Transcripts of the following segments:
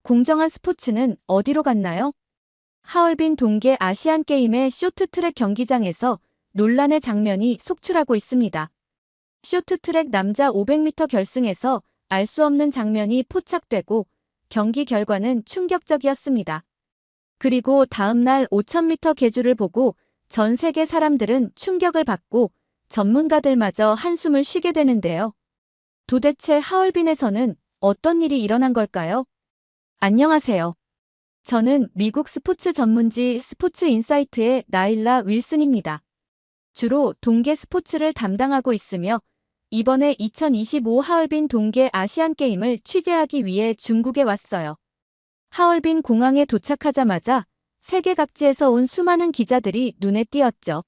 공정한 스포츠는 어디로 갔나요? 하얼빈 동계 아시안게임의 쇼트트랙 경기장에서 논란의 장면이 속출하고 있습니다. 쇼트트랙 남자 500m 결승에서 알 수 없는 장면이 포착되고 경기 결과는 충격적이었습니다. 그리고 다음 날 5000m 계주를 보고 전 세계 사람들은 충격을 받고 전문가들마저 한숨을 쉬게 되는데요. 도대체 하얼빈에서는 어떤 일이 일어난 걸까요? 안녕하세요. 저는 미국 스포츠 전문지 스포츠 인사이트의 나일라 윌슨입니다. 주로 동계 스포츠를 담당하고 있으며 이번에 2025 하얼빈 동계 아시안게임을 취재하기 위해 중국에 왔어요. 하얼빈 공항에 도착하자마자 세계 각지에서 온 수많은 기자들이 눈에 띄었죠.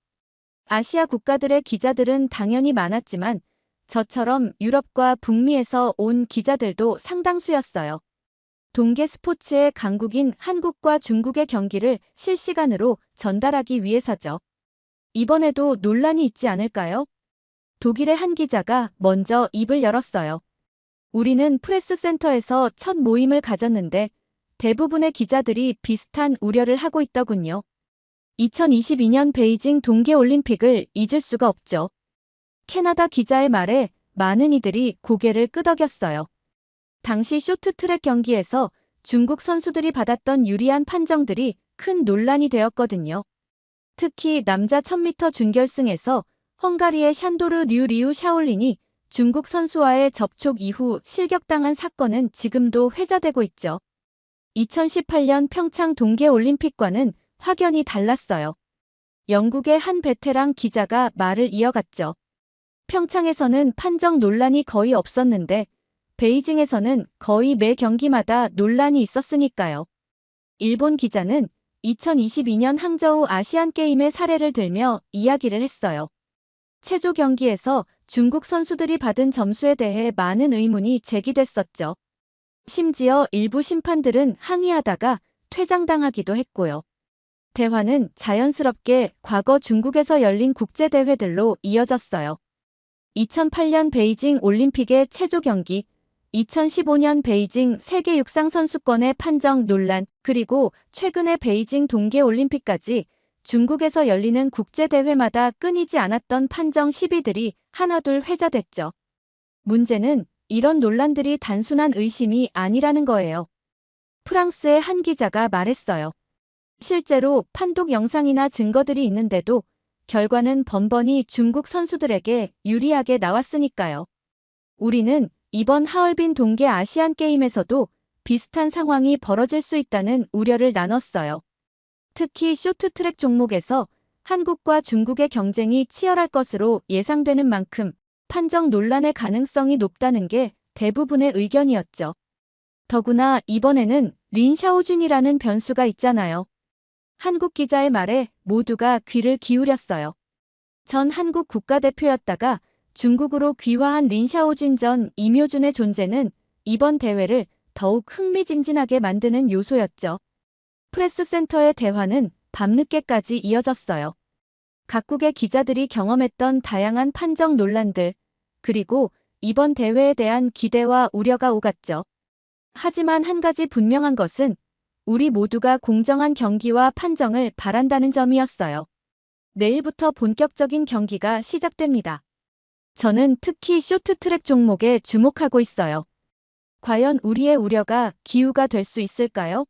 아시아 국가들의 기자들은 당연히 많았지만 저처럼 유럽과 북미에서 온 기자들도 상당수였어요. 동계 스포츠의 강국인 한국과 중국의 경기를 실시간으로 전달하기 위해서죠. 이번에도 논란이 있지 않을까요? 독일의 한 기자가 먼저 입을 열었어요. 우리는 프레스센터에서 첫 모임을 가졌는데 대부분의 기자들이 비슷한 우려를 하고 있더군요. 2022년 베이징 동계올림픽을 잊을 수가 없죠. 캐나다 기자의 말에 많은 이들이 고개를 끄덕였어요. 당시 쇼트트랙 경기에서 중국 선수들이 받았던 유리한 판정들이 큰 논란이 되었거든요. 특히 남자 1000m 준결승에서 헝가리의 샨도르 류리우 샤올린이 중국 선수와의 접촉 이후 실격당한 사건은 지금도 회자되고 있죠. 2018년 평창 동계올림픽과는 확연히 달랐어요. 영국의 한 베테랑 기자가 말을 이어갔죠. 평창에서는 판정 논란이 거의 없었는데 베이징에서는 거의 매 경기마다 논란이 있었으니까요. 일본 기자는 2022년 항저우 아시안게임의 사례를 들며 이야기를 했어요. 체조 경기에서 중국 선수들이 받은 점수에 대해 많은 의문이 제기됐었죠. 심지어 일부 심판들은 항의하다가 퇴장당하기도 했고요. 대화는 자연스럽게 과거 중국에서 열린 국제대회들로 이어졌어요. 2008년 베이징 올림픽의 체조 경기, 2015년 베이징 세계 육상 선수권의 판정 논란, 그리고 최근의 베이징 동계올림픽까지 중국에서 열리는 국제대회마다 끊이지 않았던 판정 시비들이 하나둘 회자됐죠. 문제는 이런 논란들이 단순한 의심이 아니라는 거예요. 프랑스의 한 기자가 말했어요. 실제로 판독 영상이나 증거들이 있는데도 결과는 번번이 중국 선수들에게 유리하게 나왔으니까요. 우리는 이번 하얼빈 동계 아시안게임에서도 비슷한 상황이 벌어질 수 있다는 우려를 나눴어요. 특히 쇼트트랙 종목에서 한국과 중국의 경쟁이 치열할 것으로 예상되는 만큼 판정 논란의 가능성이 높다는 게 대부분의 의견이었죠. 더구나 이번에는 린 샤오준이라는 변수가 있잖아요. 한국 기자의 말에 모두가 귀를 기울였어요. 전 한국 국가대표였다가 중국으로 귀화한 린 샤오준 전 임효준의 존재는 이번 대회를 더욱 흥미진진하게 만드는 요소였죠. 프레스센터의 대화는 밤늦게까지 이어졌어요. 각국의 기자들이 경험했던 다양한 판정 논란들, 그리고 이번 대회에 대한 기대와 우려가 오갔죠. 하지만 한 가지 분명한 것은 우리 모두가 공정한 경기와 판정을 바란다는 점이었어요. 내일부터 본격적인 경기가 시작됩니다. 저는 특히 쇼트트랙 종목에 주목하고 있어요. 과연 우리의 우려가 기우가 될 수 있을까요?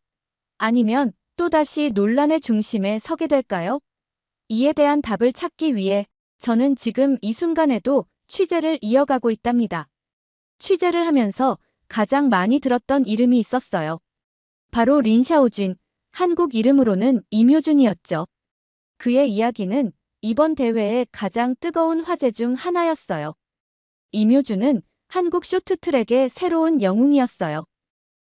아니면 또다시 논란의 중심에 서게 될까요? 이에 대한 답을 찾기 위해 저는 지금 이 순간에도 취재를 이어가고 있답니다. 취재를 하면서 가장 많이 들었던 이름이 있었어요. 바로 린 샤오준, 한국 이름으로는 임효준이었죠. 그의 이야기는 이번 대회의 가장 뜨거운 화제 중 하나였어요. 임효준은 한국 쇼트트랙의 새로운 영웅이었어요.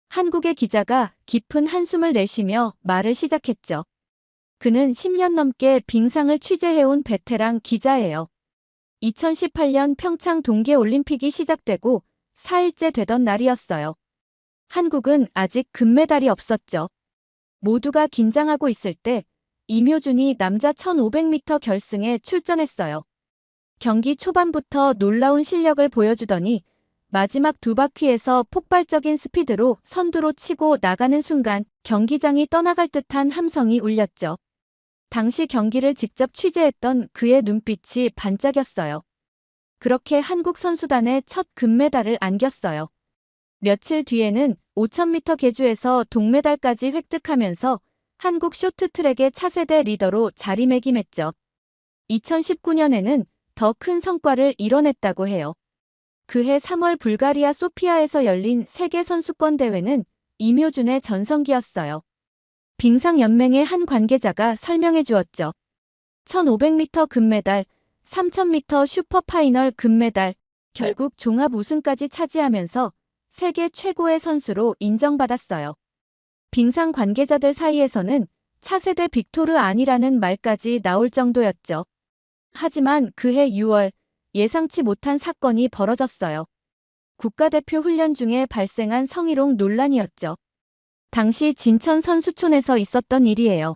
한국의 기자가 깊은 한숨을 내쉬며 말을 시작했죠. 그는 10년 넘게 빙상을 취재해온 베테랑 기자예요. 2018년 평창 동계올림픽이 시작되고 4일째 되던 날이었어요. 한국은 아직 금메달이 없었죠. 모두가 긴장하고 있을 때 임효준이 남자 1500m 결승에 출전했어요. 경기 초반부터 놀라운 실력을 보여주더니 마지막 두 바퀴에서 폭발적인 스피드로 선두로 치고 나가는 순간 경기장이 떠나갈 듯한 함성이 울렸죠. 당시 경기를 직접 취재했던 그의 눈빛이 반짝였어요. 그렇게 한국 선수단의 첫 금메달을 안겼어요. 며칠 뒤에는 5000m 계주에서 동메달까지 획득하면서 한국 쇼트트랙의 차세대 리더로 자리매김했죠. 2019년에는 더 큰 성과를 이뤄냈다고 해요. 그해 3월 불가리아 소피아에서 열린 세계선수권대회는 이묘준의 전성기였어요. 빙상연맹의 한 관계자가 설명해 주었죠. 1500m 금메달, 3000m 슈퍼파이널 금메달, 결국 종합 우승까지 차지하면서 세계 최고의 선수로 인정받았어요. 빙상 관계자들 사이에서는 차세대 빅토르 아니라는 말까지 나올 정도였죠. 하지만 그해 6월 예상치 못한 사건이 벌어졌어요. 국가대표 훈련 중에 발생한 성희롱 논란이었죠. 당시 진천 선수촌에서 있었던 일이에요.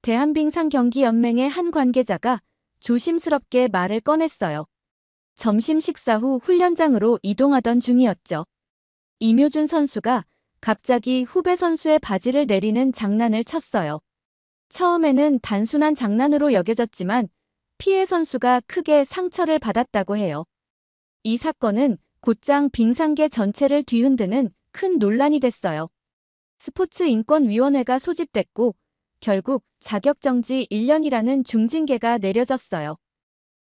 대한빙상경기연맹의 한 관계자가 조심스럽게 말을 꺼냈어요. 점심 식사 후 훈련장으로 이동하던 중이었죠. 이묘준 선수가 갑자기 후배 선수의 바지를 내리는 장난을 쳤어요. 처음에는 단순한 장난으로 여겨졌지만 피해 선수가 크게 상처를 받았다고 해요. 이 사건은 곧장 빙상계 전체를 뒤흔드는 큰 논란이 됐어요. 스포츠인권위원회가 소집됐고 결국 자격정지 1년이라는 중징계가 내려졌어요.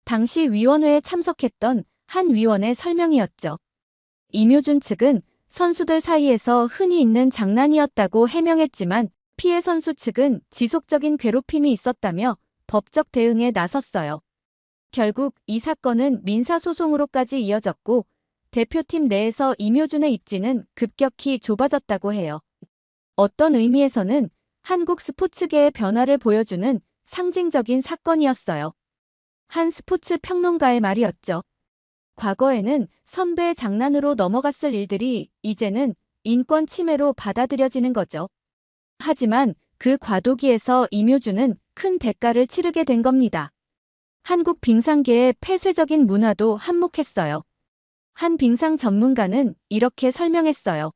당시 위원회에 참석했던 한 위원의 설명이었죠. 이묘준 측은 선수들 사이에서 흔히 있는 장난이었다고 해명했지만 피해 선수 측은 지속적인 괴롭힘이 있었다며 법적 대응에 나섰어요. 결국 이 사건은 민사소송으로까지 이어졌고 대표팀 내에서 이묘준의 입지는 급격히 좁아졌다고 해요. 어떤 의미에서는 한국 스포츠계의 변화를 보여주는 상징적인 사건이었어요. 한 스포츠 평론가의 말이었죠. 과거에는 선배의 장난으로 넘어갔을 일들이 이제는 인권 침해로 받아들여지는 거죠. 하지만 그 과도기에서 이묘준은 큰 대가를 치르게 된 겁니다. 한국 빙상계의 폐쇄적인 문화도 한몫했어요. 한 빙상 전문가는 이렇게 설명했어요.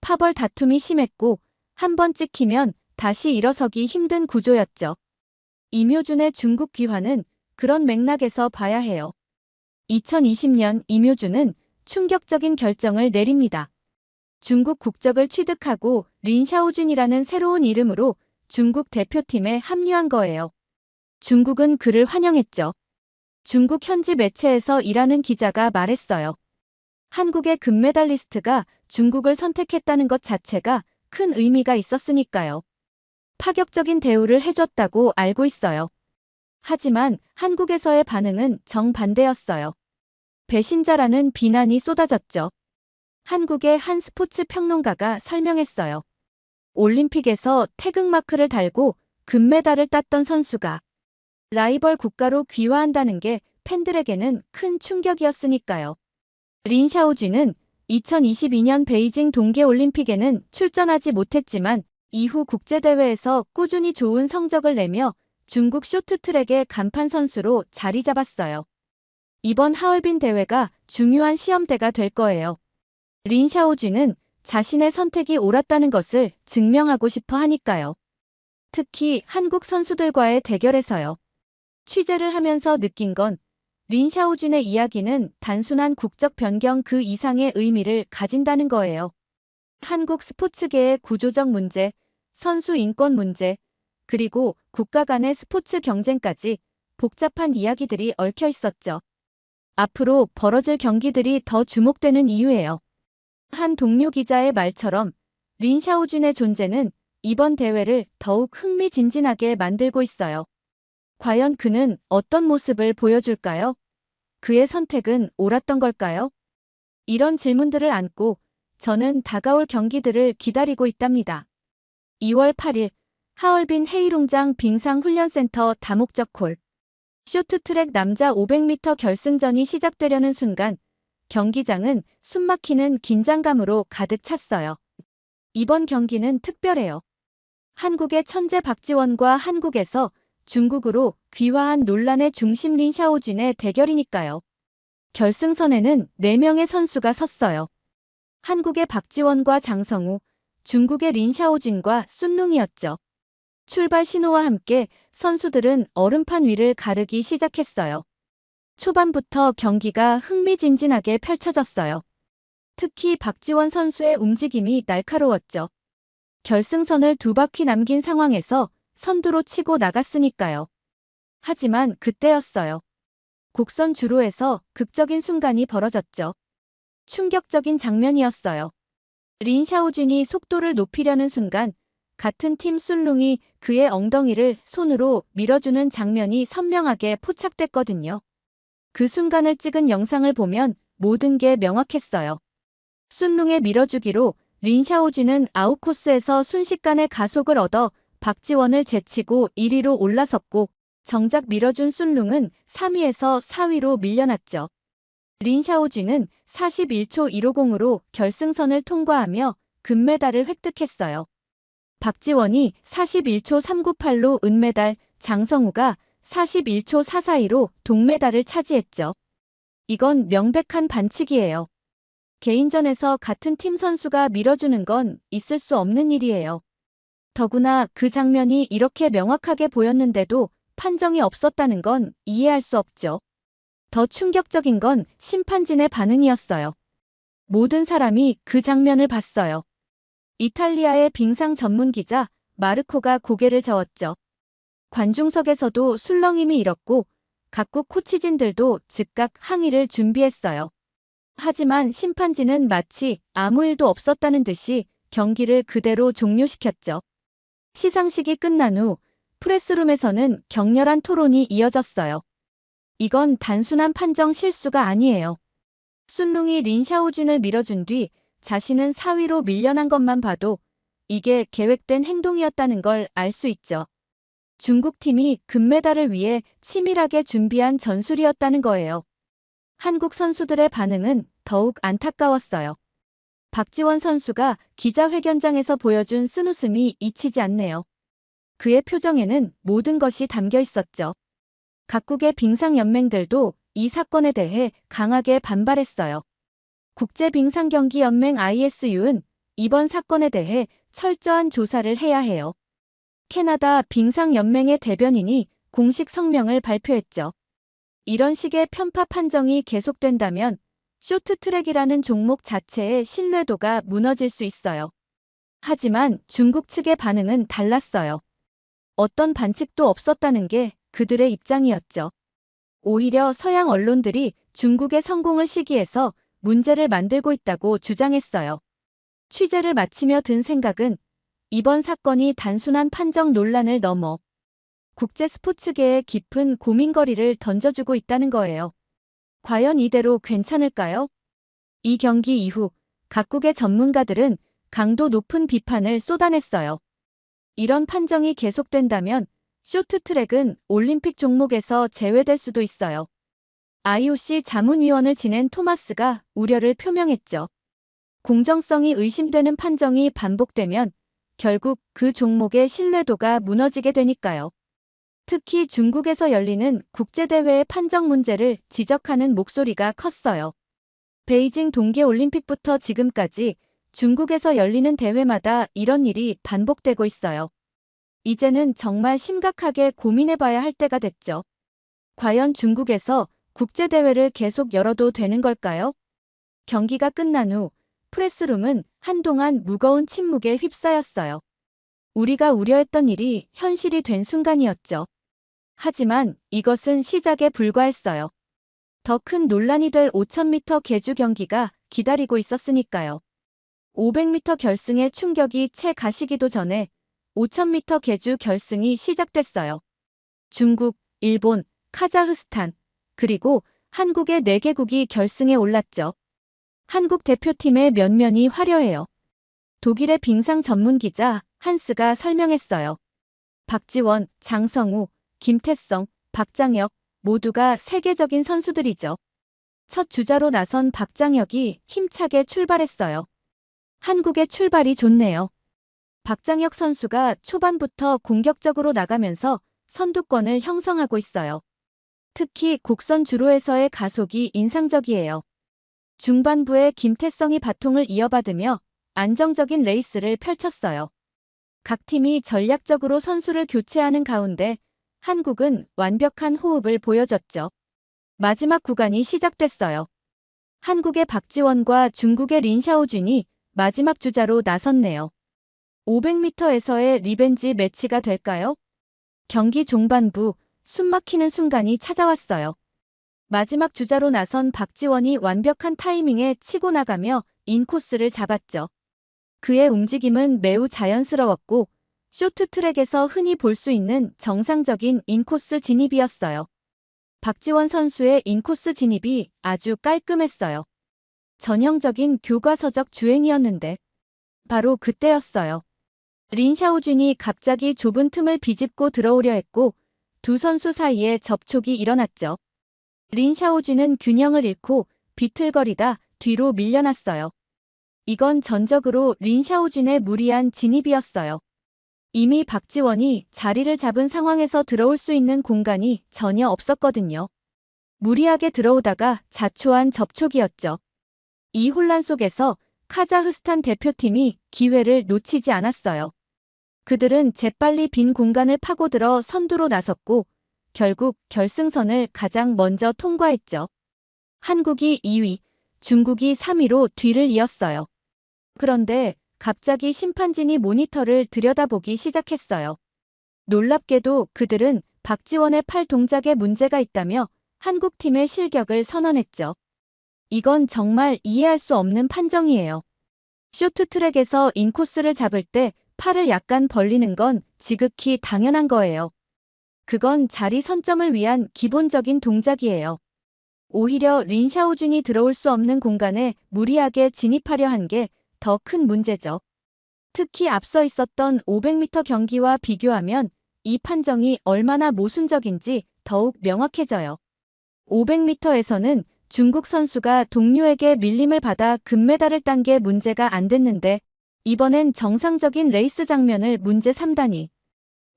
파벌 다툼이 심했고 한 번 찍히면 다시 일어서기 힘든 구조였죠. 이묘준의 중국 귀환은 그런 맥락에서 봐야 해요. 2020년 이묘준은 충격적인 결정을 내립니다. 중국 국적을 취득하고 린샤오준이라는 새로운 이름으로 중국 대표팀에 합류한 거예요. 중국은 그를 환영했죠. 중국 현지 매체에서 일하는 기자가 말했어요. 한국의 금메달리스트가 중국을 선택했다는 것 자체가 큰 의미가 있었으니까요. 파격적인 대우를 해줬다고 알고 있어요. 하지만 한국에서의 반응은 정반대였어요. 배신자라는 비난이 쏟아졌죠. 한국의 한 스포츠 평론가가 설명했어요. 올림픽에서 태극마크를 달고 금메달을 땄던 선수가 라이벌 국가로 귀화한다는 게 팬들에게는 큰 충격이었으니까요. 린샤오쥐는 2022년 베이징 동계올림픽에는 출전하지 못했지만 이후 국제대회에서 꾸준히 좋은 성적을 내며 중국 쇼트트랙의 간판 선수로 자리 잡았어요. 이번 하얼빈 대회가 중요한 시험대가 될 거예요. 린샤오쥐는 자신의 선택이 옳았다는 것을 증명하고 싶어 하니까요. 특히 한국 선수들과의 대결에서요. 취재를 하면서 느낀 건 린샤오준의 이야기는 단순한 국적 변경 그 이상의 의미를 가진다는 거예요. 한국 스포츠계의 구조적 문제, 선수 인권 문제, 그리고 국가 간의 스포츠 경쟁까지 복잡한 이야기들이 얽혀 있었죠. 앞으로 벌어질 경기들이 더 주목되는 이유예요. 한 동료 기자의 말처럼 린샤오준의 존재는 이번 대회를 더욱 흥미진진하게 만들고 있어요. 과연 그는 어떤 모습을 보여줄까요? 그의 선택은 옳았던 걸까요? 이런 질문들을 안고 저는 다가올 경기들을 기다리고 있답니다. 2월 8일 하얼빈 헤이룽장 빙상훈련센터 다목적 콜. 쇼트트랙 남자 500m 결승전이 시작되려는 순간 경기장은 숨막히는 긴장감으로 가득 찼어요. 이번 경기는 특별해요. 한국의 천재 박지원과 한국에서 중국으로 귀화한 논란의 중심 린샤오준의 대결이니까요. 결승선에는 4명의 선수가 섰어요. 한국의 박지원과 장성우, 중국의 린샤오진과 순룽이었죠. 출발 신호와 함께 선수들은 얼음판 위를 가르기 시작했어요. 초반부터 경기가 흥미진진하게 펼쳐졌어요. 특히 박지원 선수의 움직임이 날카로웠죠. 결승선을 2바퀴 남긴 상황에서 선두로 치고 나갔으니까요. 하지만 그때였어요. 곡선 주로에서 극적인 순간이 벌어졌죠. 충격적인 장면이었어요. 린샤오진이 속도를 높이려는 순간 같은 팀 순룽이 그의 엉덩이를 손으로 밀어주는 장면이 선명하게 포착됐거든요. 그 순간을 찍은 영상을 보면 모든 게 명확했어요. 순룽의 밀어주기로 린샤오진은 아웃코스에서 순식간에 가속을 얻어 박지원을 제치고 1위로 올라섰고, 정작 밀어준 순룽은 3위에서 4위로 밀려났죠. 린샤오진은 41초 150으로 결승선을 통과하며 금메달을 획득했어요. 박지원이 41초 398로 은메달, 장성우가 41초 442로 동메달을 차지했죠. 이건 명백한 반칙이에요. 개인전에서 같은 팀 선수가 밀어주는 건 있을 수 없는 일이에요. 더구나 그 장면이 이렇게 명확하게 보였는데도 판정이 없었다는 건 이해할 수 없죠. 더 충격적인 건 심판진의 반응이었어요. 모든 사람이 그 장면을 봤어요. 이탈리아의 빙상 전문 기자 마르코가 고개를 저었죠. 관중석에서도 술렁임이 일었고 각국 코치진들도 즉각 항의를 준비했어요. 하지만 심판진은 마치 아무 일도 없었다는 듯이 경기를 그대로 종료시켰죠. 시상식이 끝난 후 프레스룸에서는 격렬한 토론이 이어졌어요. 이건 단순한 판정 실수가 아니에요. 순룽이 린샤오진을 밀어준 뒤 자신은 4위로 밀려난 것만 봐도 이게 계획된 행동이었다는 걸 알 수 있죠. 중국 팀이 금메달을 위해 치밀하게 준비한 전술이었다는 거예요. 한국 선수들의 반응은 더욱 안타까웠어요. 박지원 선수가 기자회견장에서 보여준 쓴웃음이 잊히지 않네요. 그의 표정에는 모든 것이 담겨 있었죠. 각국의 빙상연맹들도 이 사건에 대해 강하게 반발했어요. 국제빙상경기연맹 ISU는 이번 사건에 대해 철저한 조사를 해야 해요. 캐나다 빙상연맹의 대변인이 공식 성명을 발표했죠. 이런 식의 편파 판정이 계속된다면 쇼트트랙이라는 종목 자체의 신뢰도가 무너질 수 있어요. 하지만 중국 측의 반응은 달랐어요. 어떤 반칙도 없었다는 게 그들의 입장이었죠. 오히려 서양 언론들이 중국의 성공을 시기해서 문제를 만들고 있다고 주장했어요. 취재를 마치며 든 생각은 이번 사건이 단순한 판정 논란을 넘어 국제 스포츠계에 깊은 고민거리를 던져주고 있다는 거예요. 과연 이대로 괜찮을까요? 이 경기 이후 각국의 전문가들은 강도 높은 비판을 쏟아냈어요. 이런 판정이 계속된다면 쇼트트랙은 올림픽 종목에서 제외될 수도 있어요. IOC 자문위원을 지낸 토마스가 우려를 표명했죠. 공정성이 의심되는 판정이 반복되면 결국 그 종목의 신뢰도가 무너지게 되니까요. 특히 중국에서 열리는 국제대회의 판정 문제를 지적하는 목소리가 컸어요. 베이징 동계올림픽부터 지금까지 중국에서 열리는 대회마다 이런 일이 반복되고 있어요. 이제는 정말 심각하게 고민해봐야 할 때가 됐죠. 과연 중국에서 국제대회를 계속 열어도 되는 걸까요? 경기가 끝난 후 프레스룸은 한동안 무거운 침묵에 휩싸였어요. 우리가 우려했던 일이 현실이 된 순간이었죠. 하지만 이것은 시작에 불과했어요. 더 큰 논란이 될 5000m 계주 경기가 기다리고 있었으니까요. 500m 결승의 충격이 채 가시기도 전에 5000m 계주 결승이 시작됐어요. 중국, 일본, 카자흐스탄, 그리고 한국의 4개국이 결승에 올랐죠. 한국 대표팀의 면면이 화려해요. 독일의 빙상 전문 기자 한스가 설명했어요. 박지원, 장성우, 김태성, 박장혁 모두가 세계적인 선수들이죠. 첫 주자로 나선 박장혁이 힘차게 출발했어요. 한국의 출발이 좋네요. 박장혁 선수가 초반부터 공격적으로 나가면서 선두권을 형성하고 있어요. 특히 곡선 주로에서의 가속이 인상적이에요. 중반부에 김태성이 바통을 이어받으며 안정적인 레이스를 펼쳤어요. 각 팀이 전략적으로 선수를 교체하는 가운데 한국은 완벽한 호흡을 보여줬죠. 마지막 구간이 시작됐어요. 한국의 박지원과 중국의 린샤오준이 마지막 주자로 나섰네요. 500m에서의 리벤지 매치가 될까요? 경기 종반부 숨막히는 순간이 찾아왔어요. 마지막 주자로 나선 박지원이 완벽한 타이밍에 치고 나가며 인코스를 잡았죠. 그의 움직임은 매우 자연스러웠고 쇼트트랙에서 흔히 볼 수 있는 정상적인 인코스 진입이었어요. 박지원 선수의 인코스 진입이 아주 깔끔했어요. 전형적인 교과서적 주행이었는데 바로 그때였어요. 린샤오준이 갑자기 좁은 틈을 비집고 들어오려 했고 두 선수 사이에 접촉이 일어났죠. 린샤오준은 균형을 잃고 비틀거리다 뒤로 밀려났어요. 이건 전적으로 린샤오준의 무리한 진입이었어요. 이미 박지원이 자리를 잡은 상황에서 들어올 수 있는 공간이 전혀 없었거든요. 무리하게 들어오다가 자초한 접촉이었죠. 이 혼란 속에서 카자흐스탄 대표팀이 기회를 놓치지 않았어요. 그들은 재빨리 빈 공간을 파고들어 선두로 나섰고 결국 결승선을 가장 먼저 통과했죠. 한국이 2위, 중국이 3위로 뒤를 이었어요. 그런데 갑자기 심판진이 모니터를 들여다보기 시작했어요. 놀랍게도 그들은 박지원의 팔 동작에 문제가 있다며 한국팀의 실격을 선언했죠. 이건 정말 이해할 수 없는 판정이에요. 쇼트트랙에서 인코스를 잡을 때 팔을 약간 벌리는 건 지극히 당연한 거예요. 그건 자리 선점을 위한 기본적인 동작이에요. 오히려 린샤오준이 들어올 수 없는 공간에 무리하게 진입하려 한 게 더 큰 문제죠. 특히 앞서 있었던 500m 경기와 비교하면 이 판정이 얼마나 모순적인지 더욱 명확해져요. 500m에서는 중국 선수가 동료에게 밀림을 받아 금메달을 딴 게 문제가 안 됐는데 이번엔 정상적인 레이스 장면을 문제 삼다니.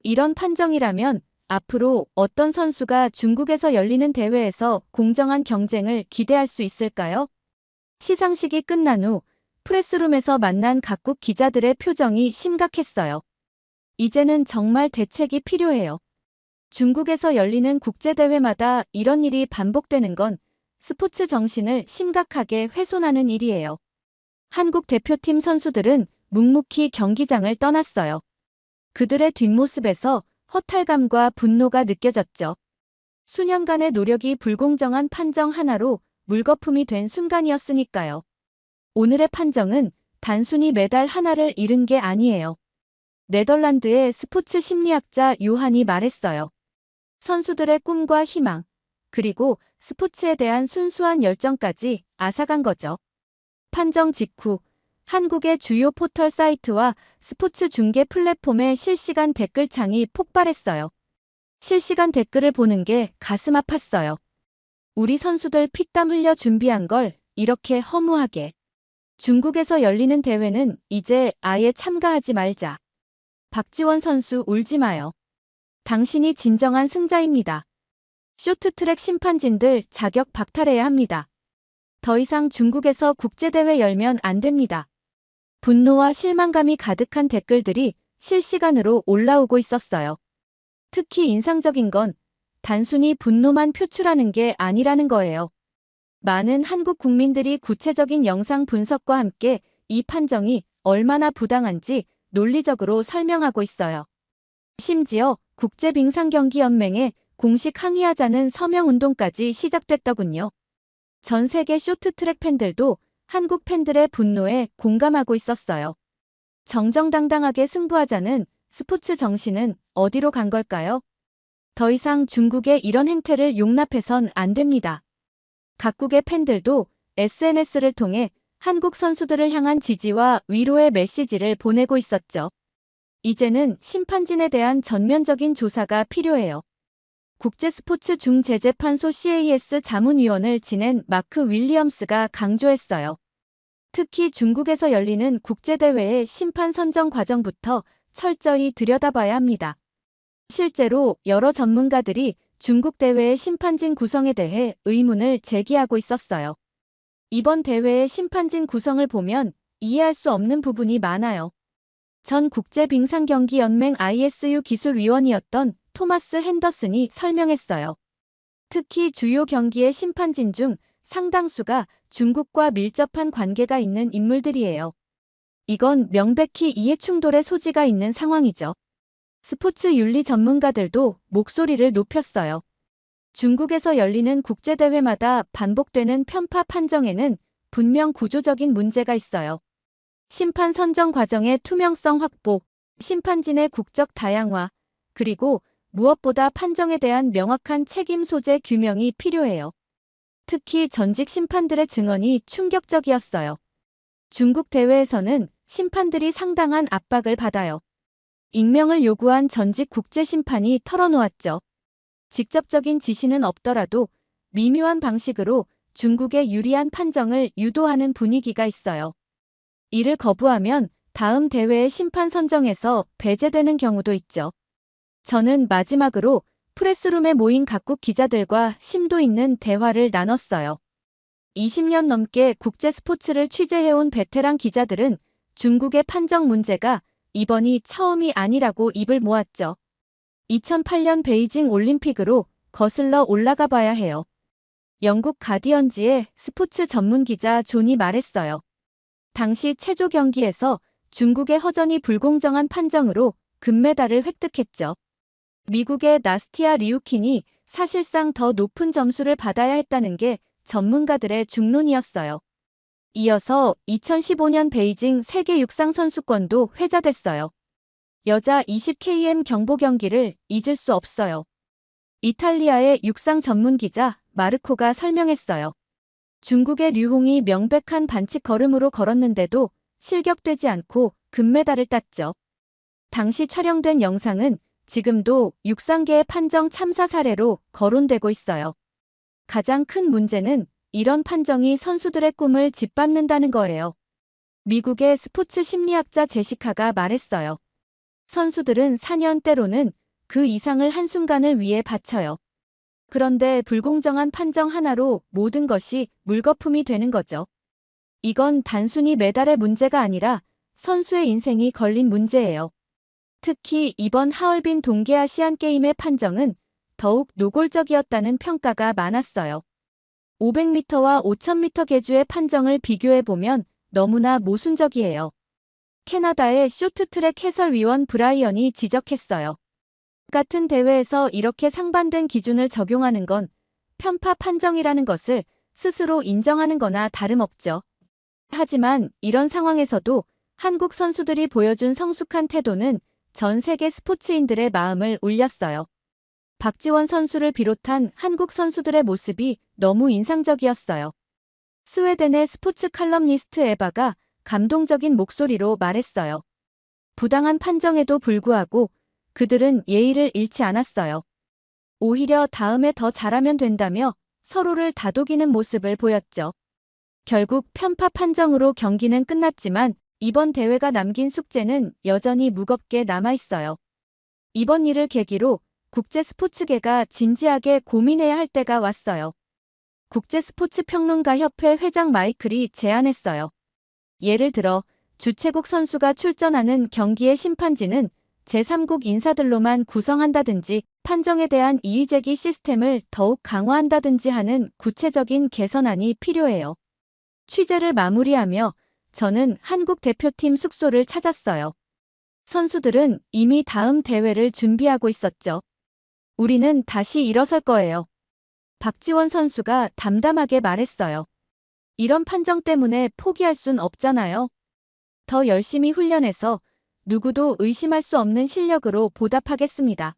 이런 판정이라면 앞으로 어떤 선수가 중국에서 열리는 대회에서 공정한 경쟁을 기대할 수 있을까요? 시상식이 끝난 후 프레스룸에서 만난 각국 기자들의 표정이 심각했어요. 이제는 정말 대책이 필요해요. 중국에서 열리는 국제대회마다 이런 일이 반복되는 건 스포츠 정신을 심각하게 훼손하는 일이에요. 한국 대표팀 선수들은 묵묵히 경기장을 떠났어요. 그들의 뒷모습에서 허탈감과 분노가 느껴졌죠. 수년간의 노력이 불공정한 판정 하나로 물거품이 된 순간이었으니까요. 오늘의 판정은 단순히 메달 하나를 잃은 게 아니에요. 네덜란드의 스포츠 심리학자 요한이 말했어요. 선수들의 꿈과 희망, 그리고 스포츠에 대한 순수한 열정까지 앗아간 거죠. 판정 직후 한국의 주요 포털 사이트와 스포츠 중계 플랫폼의 실시간 댓글창이 폭발했어요. 실시간 댓글을 보는 게 가슴 아팠어요. 우리 선수들 피땀 흘려 준비한 걸 이렇게 허무하게. 중국에서 열리는 대회는 이제 아예 참가하지 말자. 박지원 선수 울지 마요. 당신이 진정한 승자입니다. 쇼트트랙 심판진들 자격 박탈해야 합니다. 더 이상 중국에서 국제대회 열면 안 됩니다. 분노와 실망감이 가득한 댓글들이 실시간으로 올라오고 있었어요. 특히 인상적인 건 단순히 분노만 표출하는 게 아니라는 거예요. 많은 한국 국민들이 구체적인 영상 분석과 함께 이 판정이 얼마나 부당한지 논리적으로 설명하고 있어요. 심지어 국제빙상경기연맹에 공식 항의하자는 서명운동까지 시작됐더군요. 전 세계 쇼트트랙 팬들도 한국 팬들의 분노에 공감하고 있었어요. 정정당당하게 승부하자는 스포츠 정신은 어디로 간 걸까요? 더 이상 중국의 이런 행태를 용납해선 안 됩니다. 각국의 팬들도 SNS를 통해 한국 선수들을 향한 지지와 위로의 메시지를 보내고 있었죠. 이제는 심판진에 대한 전면적인 조사가 필요해요. 국제스포츠 중재재판소 CAS 자문위원을 지낸 마크 윌리엄스가 강조했어요. 특히 중국에서 열리는 국제대회의 심판 선정 과정부터 철저히 들여다봐야 합니다. 실제로 여러 전문가들이 중국 대회의 심판진 구성에 대해 의문을 제기하고 있었어요. 이번 대회의 심판진 구성을 보면 이해할 수 없는 부분이 많아요. 전 국제빙상경기연맹 ISU 기술위원이었던 토마스 핸더슨이 설명했어요. 특히 주요 경기의 심판진 중 상당수가 중국과 밀접한 관계가 있는 인물들이에요. 이건 명백히 이해충돌의 소지가 있는 상황이죠. 스포츠 윤리 전문가들도 목소리를 높였어요. 중국에서 열리는 국제대회마다 반복되는 편파 판정에는 분명 구조적인 문제가 있어요. 심판 선정 과정의 투명성 확보, 심판진의 국적 다양화, 그리고 무엇보다 판정에 대한 명확한 책임 소재 규명이 필요해요. 특히 전직 심판들의 증언이 충격적이었어요. 중국 대회에서는 심판들이 상당한 압박을 받아요. 익명을 요구한 전직 국제심판이 털어놓았죠. 직접적인 지시는 없더라도 미묘한 방식으로 중국에 유리한 판정을 유도하는 분위기가 있어요. 이를 거부하면 다음 대회의 심판 선정에서 배제되는 경우도 있죠. 저는 마지막으로 프레스룸에 모인 각국 기자들과 심도 있는 대화를 나눴어요. 20년 넘게 국제 스포츠를 취재해온 베테랑 기자들은 중국의 판정 문제가 이번이 처음이 아니라고 입을 모았죠. 2008년 베이징 올림픽으로 거슬러 올라가 봐야 해요. 영국 가디언지의 스포츠 전문 기자 존이 말했어요. 당시 체조 경기에서 중국의 허전히 불공정한 판정으로 금메달을 획득했죠. 미국의 나스티아 리우킨이 사실상 더 높은 점수를 받아야 했다는 게 전문가들의 중론이었어요. 이어서 2015년 베이징 세계 육상 선수권도 회자됐어요. 여자 20km 경보 경기를 잊을 수 없어요. 이탈리아의 육상 전문 기자 마르코가 설명했어요. 중국의 류홍이 명백한 반칙 걸음으로 걸었는데도 실격되지 않고 금메달을 땄죠. 당시 촬영된 영상은 지금도 육상계의 판정 참사 사례로 거론되고 있어요. 가장 큰 문제는 이런 판정이 선수들의 꿈을 짓밟는다는 거예요. 미국의 스포츠 심리학자 제시카가 말했어요. 선수들은 4년 때로는 그 이상을 한순간을 위해 바쳐요. 그런데 불공정한 판정 하나로 모든 것이 물거품이 되는 거죠. 이건 단순히 메달의 문제가 아니라 선수의 인생이 걸린 문제예요. 특히 이번 하얼빈 동계아시안게임의 판정은 더욱 노골적이었다는 평가가 많았어요. 500m와 5000m 계주의 판정을 비교해보면 너무나 모순적이에요. 캐나다의 쇼트트랙 해설위원 브라이언이 지적했어요. 같은 대회에서 이렇게 상반된 기준을 적용하는 건 편파 판정이라는 것을 스스로 인정하는 거나 다름없죠. 하지만 이런 상황에서도 한국 선수들이 보여준 성숙한 태도는 전 세계 스포츠인들의 마음을 울렸어요. 박지원 선수를 비롯한 한국 선수들의 모습이 너무 인상적이었어요. 스웨덴의 스포츠 칼럼니스트 에바가 감동적인 목소리로 말했어요. 부당한 판정에도 불구하고 그들은 예의를 잃지 않았어요. 오히려 다음에 더 잘하면 된다며 서로를 다독이는 모습을 보였죠. 결국 편파 판정으로 경기는 끝났지만 이번 대회가 남긴 숙제는 여전히 무겁게 남아있어요. 이번 일을 계기로 국제 스포츠계가 진지하게 고민해야 할 때가 왔어요. 국제스포츠평론가협회 회장 마이클이 제안했어요. 예를 들어 주최국 선수가 출전하는 경기의 심판진은 제3국 인사들로만 구성한다든지 판정에 대한 이의제기 시스템을 더욱 강화한다든지 하는 구체적인 개선안이 필요해요. 취재를 마무리하며 저는 한국 대표팀 숙소를 찾았어요. 선수들은 이미 다음 대회를 준비하고 있었죠. 우리는 다시 일어설 거예요. 박지원 선수가 담담하게 말했어요. 이런 판정 때문에 포기할 순 없잖아요. 더 열심히 훈련해서 누구도 의심할 수 없는 실력으로 보답하겠습니다.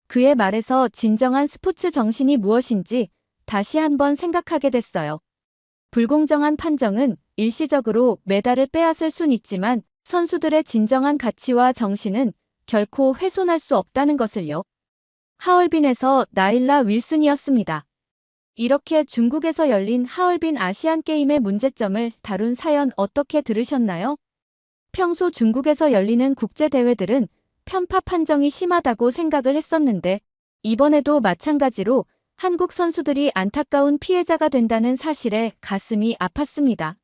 그의 말에서 진정한 스포츠 정신이 무엇인지 다시 한번 생각하게 됐어요. 불공정한 판정은 일시적으로 메달을 빼앗을 순 있지만 선수들의 진정한 가치와 정신은 결코 훼손할 수 없다는 것을요. 하얼빈에서 나일라 윌슨이었습니다. 이렇게 중국에서 열린 하얼빈 아시안게임의 문제점을 다룬 사연 어떻게 들으셨나요? 평소 중국에서 열리는 국제대회들은 편파 판정이 심하다고 생각을 했었는데 이번에도 마찬가지로 한국 선수들이 안타까운 피해자가 된다는 사실에 가슴이 아팠습니다.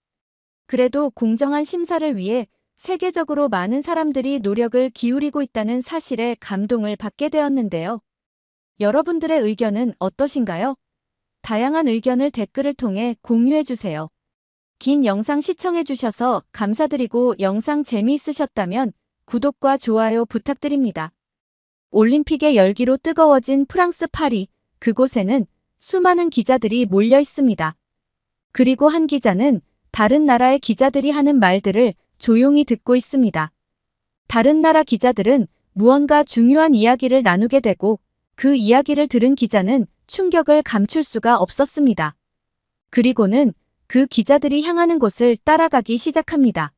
그래도 공정한 심사를 위해 세계적으로 많은 사람들이 노력을 기울이고 있다는 사실에 감동을 받게 되었는데요. 여러분들의 의견은 어떠신가요? 다양한 의견을 댓글을 통해 공유해주세요. 긴 영상 시청해주셔서 감사드리고 영상 재미있으셨다면 구독과 좋아요 부탁드립니다. 올림픽의 열기로 뜨거워진 프랑스 파리, 그곳에는 수많은 기자들이 몰려 있습니다. 그리고 한 기자는 다른 나라의 기자들이 하는 말들을 조용히 듣고 있습니다. 다른 나라 기자들은 무언가 중요한 이야기를 나누게 되고 그 이야기를 들은 기자는 충격을 감출 수가 없었습니다. 그리고는 그 기자들이 향하는 곳을 따라가기 시작합니다.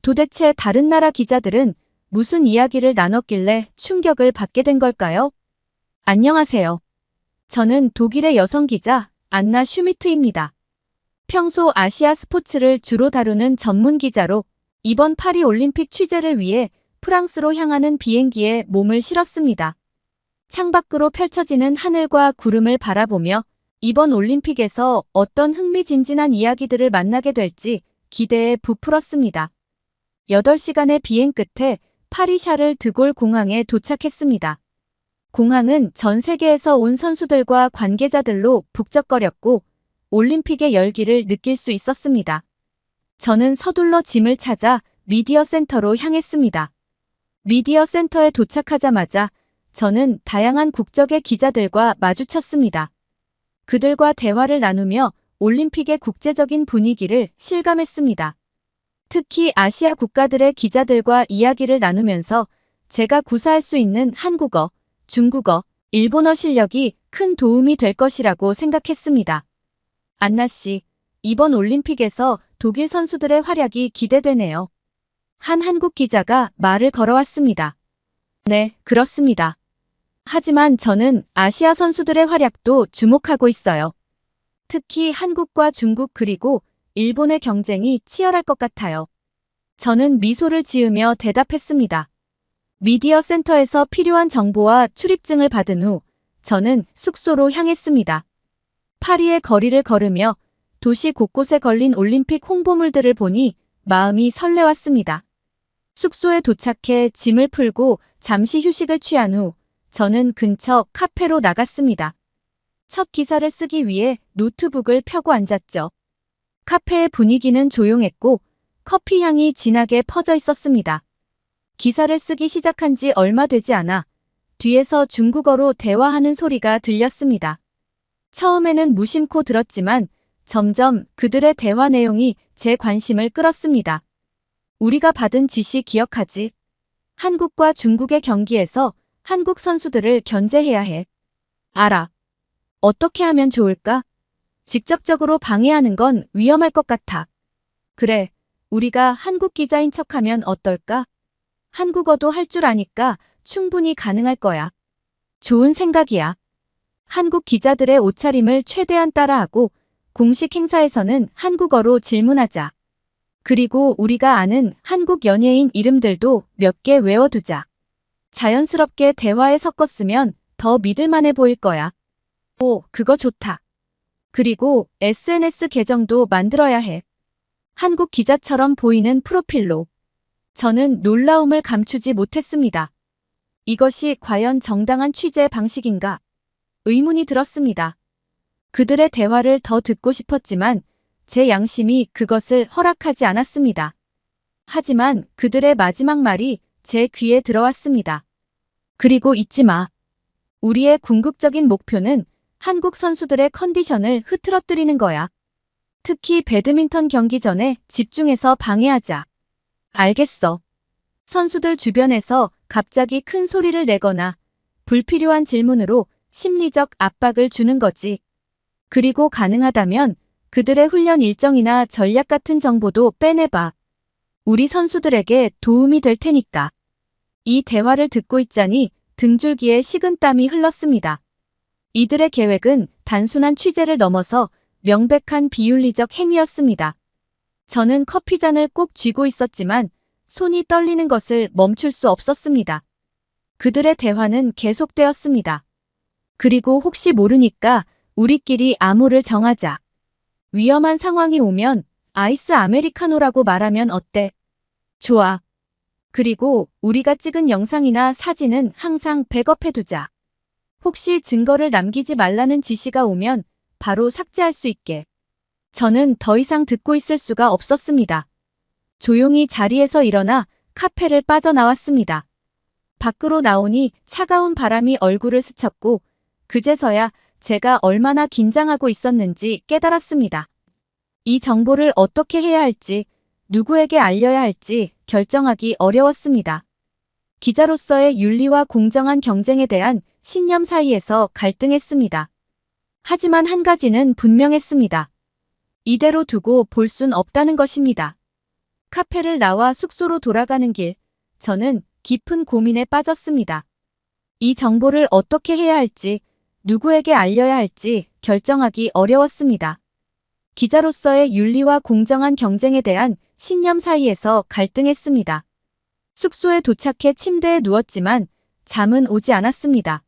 도대체 다른 나라 기자들은 무슨 이야기를 나눴길래 충격을 받게 된 걸까요? 안녕하세요. 저는 독일의 여성 기자 안나 슈미트입니다. 평소 아시아 스포츠를 주로 다루는 전문 기자로 이번 파리 올림픽 취재를 위해 프랑스로 향하는 비행기에 몸을 실었습니다. 창밖으로 펼쳐지는 하늘과 구름을 바라보며 이번 올림픽에서 어떤 흥미진진한 이야기들을 만나게 될지 기대에 부풀었습니다. 8시간의 비행 끝에 파리 샤를 드골 공항에 도착했습니다. 공항은 전 세계에서 온 선수들과 관계자들로 북적거렸고 올림픽의 열기를 느낄 수 있었습니다. 저는 서둘러 짐을 찾아 미디어 센터로 향했습니다. 미디어 센터에 도착하자마자 저는 다양한 국적의 기자들과 마주쳤습니다. 그들과 대화를 나누며 올림픽의 국제적인 분위기를 실감했습니다. 특히 아시아 국가들의 기자들과 이야기를 나누면서 제가 구사할 수 있는 한국어, 중국어, 일본어 실력이 큰 도움이 될 것이라고 생각했습니다. 안나 씨, 이번 올림픽에서 독일 선수들의 활약이 기대되네요. 한 한국 기자가 말을 걸어왔습니다. 네, 그렇습니다. 하지만 저는 아시아 선수들의 활약도 주목하고 있어요. 특히 한국과 중국 그리고 일본의 경쟁이 치열할 것 같아요. 저는 미소를 지으며 대답했습니다. 미디어 센터에서 필요한 정보와 출입증을 받은 후 저는 숙소로 향했습니다. 파리의 거리를 걸으며 도시 곳곳에 걸린 올림픽 홍보물들을 보니 마음이 설레왔습니다. 숙소에 도착해 짐을 풀고 잠시 휴식을 취한 후 저는 근처 카페로 나갔습니다. 첫 기사를 쓰기 위해 노트북을 펴고 앉았죠. 카페의 분위기는 조용했고 커피 향이 진하게 퍼져 있었습니다. 기사를 쓰기 시작한 지 얼마 되지 않아 뒤에서 중국어로 대화하는 소리가 들렸습니다. 처음에는 무심코 들었지만 점점 그들의 대화 내용이 제 관심을 끌었습니다. 우리가 받은 지시 기억하지? 한국과 중국의 경기에서 한국 선수들을 견제해야 해. 알아. 어떻게 하면 좋을까? 직접적으로 방해하는 건 위험할 것 같아. 그래, 우리가 한국 기자인 척하면 어떨까? 한국어도 할 줄 아니까 충분히 가능할 거야. 좋은 생각이야. 한국 기자들의 옷차림을 최대한 따라하고 공식 행사에서는 한국어로 질문하자. 그리고 우리가 아는 한국 연예인 이름들도 몇 개 외워두자. 자연스럽게 대화에 섞었으면 더 믿을만해 보일 거야. 오, 그거 좋다. 그리고 SNS 계정도 만들어야 해. 한국 기자처럼 보이는 프로필로. 저는 놀라움을 감추지 못했습니다. 이것이 과연 정당한 취재 방식인가? 의문이 들었습니다. 그들의 대화를 더 듣고 싶었지만 제 양심이 그것을 허락하지 않았습니다. 하지만 그들의 마지막 말이 제 귀에 들어왔습니다. 그리고 잊지 마. 우리의 궁극적인 목표는 한국 선수들의 컨디션을 흐트러뜨리는 거야. 특히 배드민턴 경기 전에 집중해서 방해하자. 알겠어. 선수들 주변에서 갑자기 큰 소리를 내거나 불필요한 질문으로 심리적 압박을 주는 거지. 그리고 가능하다면 그들의 훈련 일정이나 전략 같은 정보도 빼내봐. 우리 선수들에게 도움이 될 테니까. 이 대화를 듣고 있자니 등줄기에 식은땀이 흘렀습니다. 이들의 계획은 단순한 취재를 넘어서 명백한 비윤리적 행위였습니다. 저는 커피잔을 꼭 쥐고 있었지만 손이 떨리는 것을 멈출 수 없었습니다. 그들의 대화는 계속되었습니다. 그리고 혹시 모르니까 우리끼리 암호를 정하자. 위험한 상황이 오면 아이스 아메리카노라고 말하면 어때? 좋아. 그리고 우리가 찍은 영상이나 사진은 항상 백업해두자. 혹시 증거를 남기지 말라는 지시가 오면 바로 삭제할 수 있게. 저는 더 이상 듣고 있을 수가 없었습니다. 조용히 자리에서 일어나 카페를 빠져나왔습니다. 밖으로 나오니 차가운 바람이 얼굴을 스쳤고 그제서야 제가 얼마나 긴장하고 있었는지 깨달았습니다. 이 정보를 어떻게 해야 할지, 누구에게 알려야 할지 결정하기 어려웠습니다. 기자로서의 윤리와 공정한 경쟁에 대한 신념 사이에서 갈등했습니다. 하지만 한 가지는 분명했습니다. 이대로 두고 볼 순 없다는 것입니다. 카페를 나와 숙소로 돌아가는 길, 저는 깊은 고민에 빠졌습니다. 이 정보를 어떻게 해야 할지, 누구에게 알려야 할지 결정하기 어려웠습니다. 기자로서의 윤리와 공정한 경쟁에 대한 신념 사이에서 갈등했습니다. 숙소에 도착해 침대에 누웠지만 잠은 오지 않았습니다.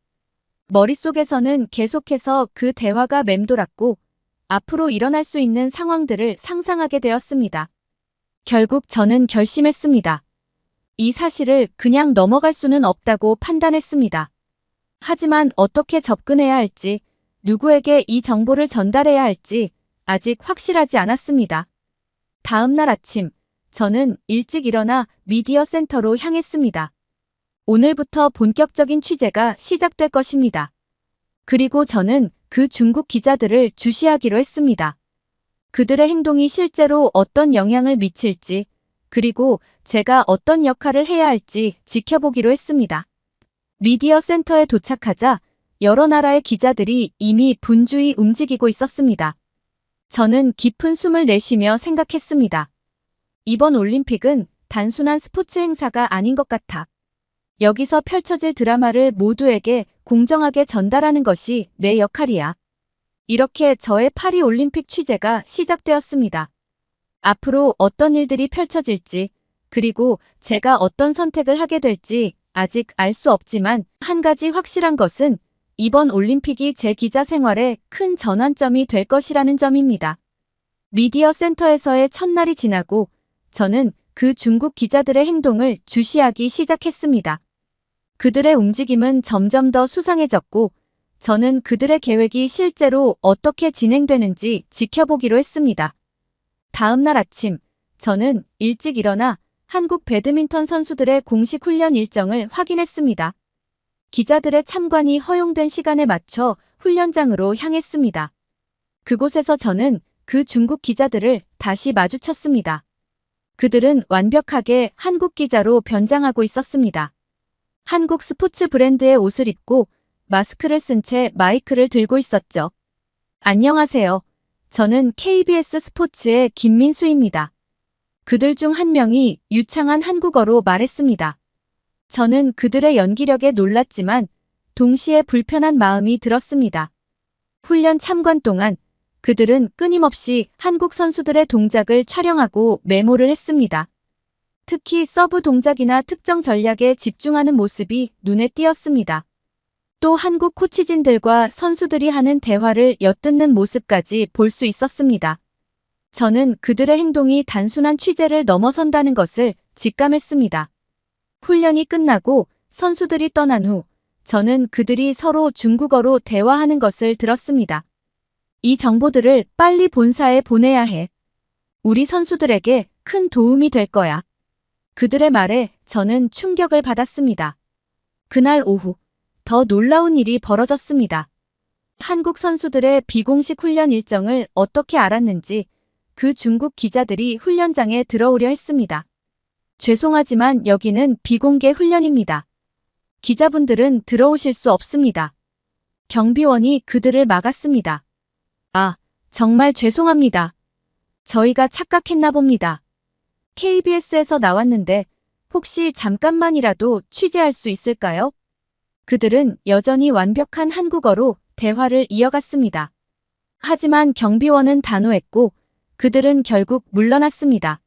머릿속에서는 계속해서 그 대화가 맴돌았고 앞으로 일어날 수 있는 상황들을 상상하게 되었습니다. 결국 저는 결심했습니다. 이 사실을 그냥 넘어갈 수는 없다고 판단했습니다. 하지만 어떻게 접근해야 할지, 누구에게 이 정보를 전달해야 할지 아직 확실하지 않았습니다. 다음 날 아침, 저는 일찍 일어나 미디어 센터로 향했습니다. 오늘부터 본격적인 취재가 시작될 것입니다. 그리고 저는 그 중국 기자들을 주시하기로 했습니다. 그들의 행동이 실제로 어떤 영향을 미칠지, 그리고 제가 어떤 역할을 해야 할지 지켜보기로 했습니다. 미디어 센터에 도착하자 여러 나라의 기자들이 이미 분주히 움직이고 있었습니다. 저는 깊은 숨을 내쉬며 생각했습니다. 이번 올림픽은 단순한 스포츠 행사가 아닌 것 같아. 여기서 펼쳐질 드라마를 모두에게 공정하게 전달하는 것이 내 역할이야. 이렇게 저의 파리 올림픽 취재가 시작되었습니다. 앞으로 어떤 일들이 펼쳐질지, 그리고 제가 어떤 선택을 하게 될지 아직 알 수 없지만 한 가지 확실한 것은 이번 올림픽이 제 기자 생활에 큰 전환점이 될 것이라는 점입니다. 미디어 센터에서의 첫날이 지나고 저는 그 중국 기자들의 행동을 주시하기 시작했습니다. 그들의 움직임은 점점 더 수상해졌고 저는 그들의 계획이 실제로 어떻게 진행되는지 지켜보기로 했습니다. 다음 날 아침, 저는 일찍 일어나 한국 배드민턴 선수들의 공식 훈련 일정을 확인했습니다. 기자들의 참관이 허용된 시간에 맞춰 훈련장으로 향했습니다. 그곳에서 저는 그 중국 기자들을 다시 마주쳤습니다. 그들은 완벽하게 한국 기자로 변장하고 있었습니다. 한국 스포츠 브랜드의 옷을 입고 마스크를 쓴 채 마이크를 들고 있었죠. 안녕하세요. 저는 KBS 스포츠의 김민수입니다. 그들 중 한 명이 유창한 한국어로 말했습니다. 저는 그들의 연기력에 놀랐지만 동시에 불편한 마음이 들었습니다. 훈련 참관 동안 그들은 끊임없이 한국 선수들의 동작을 촬영하고 메모를 했습니다. 특히 서브 동작이나 특정 전략에 집중하는 모습이 눈에 띄었습니다. 또 한국 코치진들과 선수들이 하는 대화를 엿듣는 모습까지 볼 수 있었습니다. 저는 그들의 행동이 단순한 취재를 넘어선다는 것을 직감했습니다. 훈련이 끝나고 선수들이 떠난 후 저는 그들이 서로 중국어로 대화하는 것을 들었습니다. 이 정보들을 빨리 본사에 보내야 해. 우리 선수들에게 큰 도움이 될 거야. 그들의 말에 저는 충격을 받았습니다. 그날 오후 더 놀라운 일이 벌어졌습니다. 한국 선수들의 비공식 훈련 일정을 어떻게 알았는지 그 중국 기자들이 훈련장에 들어오려 했습니다. 죄송하지만 여기는 비공개 훈련입니다. 기자분들은 들어오실 수 없습니다. 경비원이 그들을 막았습니다. 아, 정말 죄송합니다. 저희가 착각했나 봅니다. KBS에서 나왔는데 혹시 잠깐만이라도 취재할 수 있을까요? 그들은 여전히 완벽한 한국어로 대화를 이어갔습니다. 하지만 경비원은 단호했고 그들은 결국 물러났습니다.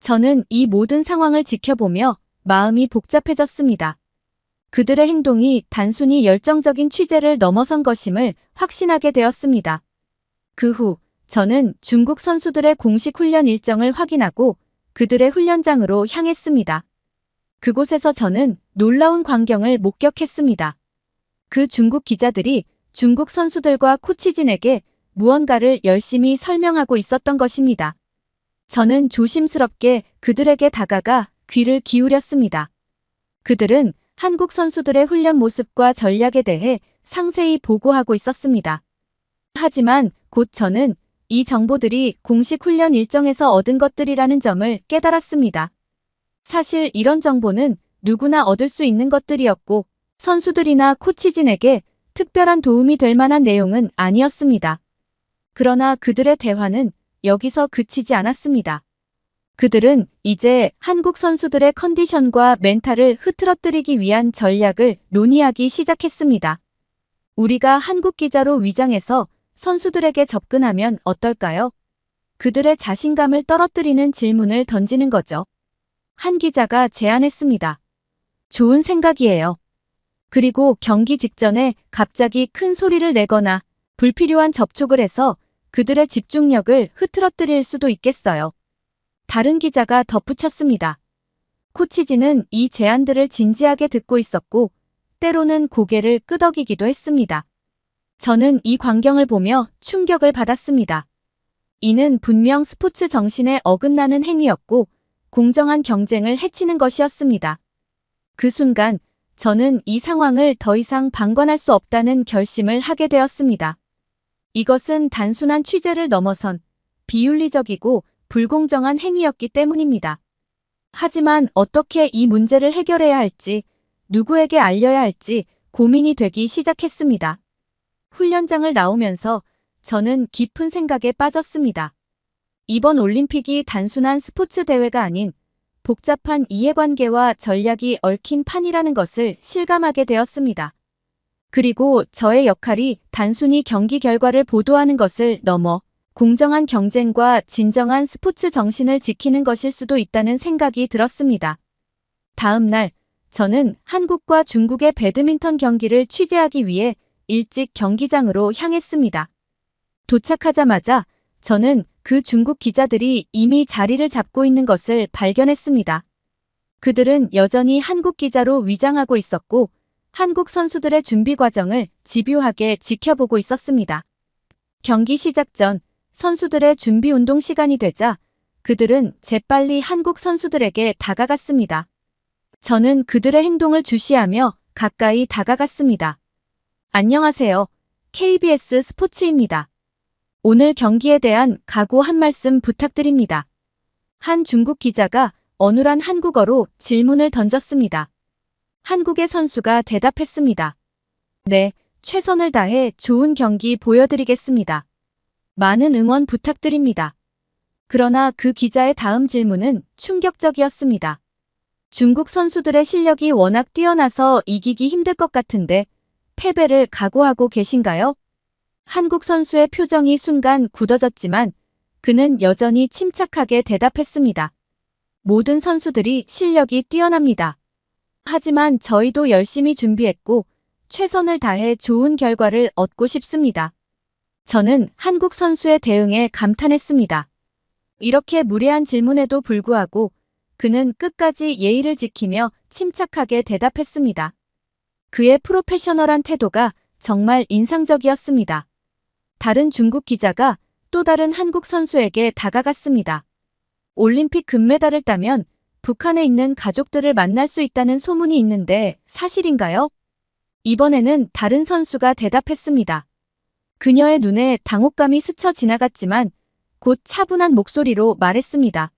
저는 이 모든 상황을 지켜보며 마음이 복잡해졌습니다. 그들의 행동이 단순히 열정적인 취재를 넘어선 것임을 확신하게 되었습니다. 그 후 저는 중국 선수들의 공식 훈련 일정을 확인하고 그들의 훈련장으로 향했습니다. 그곳에서 저는 놀라운 광경을 목격했습니다. 그 중국 기자들이 중국 선수들과 코치진에게 무언가를 열심히 설명하고 있었던 것입니다. 저는 조심스럽게 그들에게 다가가 귀를 기울였습니다. 그들은 한국 선수들의 훈련 모습과 전략에 대해 상세히 보고하고 있었습니다. 하지만 곧 저는 이 정보들이 공식 훈련 일정에서 얻은 것들이라는 점을 깨달았습니다. 사실 이런 정보는 누구나 얻을 수 있는 것들이었고 선수들이나 코치진에게 특별한 도움이 될 만한 내용은 아니었습니다. 그러나 그들의 대화는 여기서 그치지 않았습니다. 그들은 이제 한국 선수들의 컨디션과 멘탈을 흐트러뜨리기 위한 전략을 논의하기 시작했습니다. 우리가 한국 기자로 위장해서 선수들에게 접근하면 어떨까요? 그들의 자신감을 떨어뜨리는 질문을 던지는 거죠. 한 기자가 제안했습니다. 좋은 생각이에요. 그리고 경기 직전에 갑자기 큰 소리를 내거나 불필요한 접촉을 해서 그들의 집중력을 흐트러뜨릴 수도 있겠어요. 다른 기자가 덧붙였습니다. 코치진은 이 제안들을 진지하게 듣고 있었고 때로는 고개를 끄덕이기도 했습니다. 저는 이 광경을 보며 충격을 받았습니다. 이는 분명 스포츠 정신에 어긋나는 행위였고 공정한 경쟁을 해치는 것이었습니다. 그 순간 저는 이 상황을 더 이상 방관할 수 없다는 결심을 하게 되었습니다. 이것은 단순한 취재를 넘어선 비윤리적이고 불공정한 행위였기 때문입니다. 하지만 어떻게 이 문제를 해결해야 할지, 누구에게 알려야 할지 고민이 되기 시작했습니다. 훈련장을 나오면서 저는 깊은 생각에 빠졌습니다. 이번 올림픽이 단순한 스포츠 대회가 아닌 복잡한 이해관계와 전략이 얽힌 판이라는 것을 실감하게 되었습니다. 그리고 저의 역할이 단순히 경기 결과를 보도하는 것을 넘어 공정한 경쟁과 진정한 스포츠 정신을 지키는 것일 수도 있다는 생각이 들었습니다. 다음 날 저는 한국과 중국의 배드민턴 경기를 취재하기 위해 일찍 경기장으로 향했습니다. 도착하자마자 저는 그 중국 기자들이 이미 자리를 잡고 있는 것을 발견했습니다. 그들은 여전히 한국 기자로 위장하고 있었고 한국 선수들의 준비 과정을 집요하게 지켜보고 있었습니다. 경기 시작 전 선수들의 준비 운동 시간이 되자 그들은 재빨리 한국 선수들에게 다가갔습니다. 저는 그들의 행동을 주시하며 가까이 다가갔습니다. 안녕하세요. KBS 스포츠입니다. 오늘 경기에 대한 각오 한 말씀 부탁드립니다. 한 중국 기자가 어눌한 한국어로 질문을 던졌습니다. 한국의 선수가 대답했습니다. 네, 최선을 다해 좋은 경기 보여드리겠습니다. 많은 응원 부탁드립니다. 그러나 그 기자의 다음 질문은 충격적이었습니다. 중국 선수들의 실력이 워낙 뛰어나서 이기기 힘들 것 같은데 패배를 각오하고 계신가요? 한국 선수의 표정이 순간 굳어졌지만 그는 여전히 침착하게 대답했습니다. 모든 선수들이 실력이 뛰어납니다. 하지만 저희도 열심히 준비했고 최선을 다해 좋은 결과를 얻고 싶습니다. 저는 한국 선수의 대응에 감탄했습니다. 이렇게 무례한 질문에도 불구하고 그는 끝까지 예의를 지키며 침착하게 대답했습니다. 그의 프로페셔널한 태도가 정말 인상적이었습니다. 다른 중국 기자가 또 다른 한국 선수에게 다가갔습니다. 올림픽 금메달을 따면 북한에 있는 가족들을 만날 수 있다는 소문이 있는데 사실인가요? 이번에는 다른 선수가 대답했습니다. 그녀의 눈에 당혹감이 스쳐 지나갔지만 곧 차분한 목소리로 말했습니다.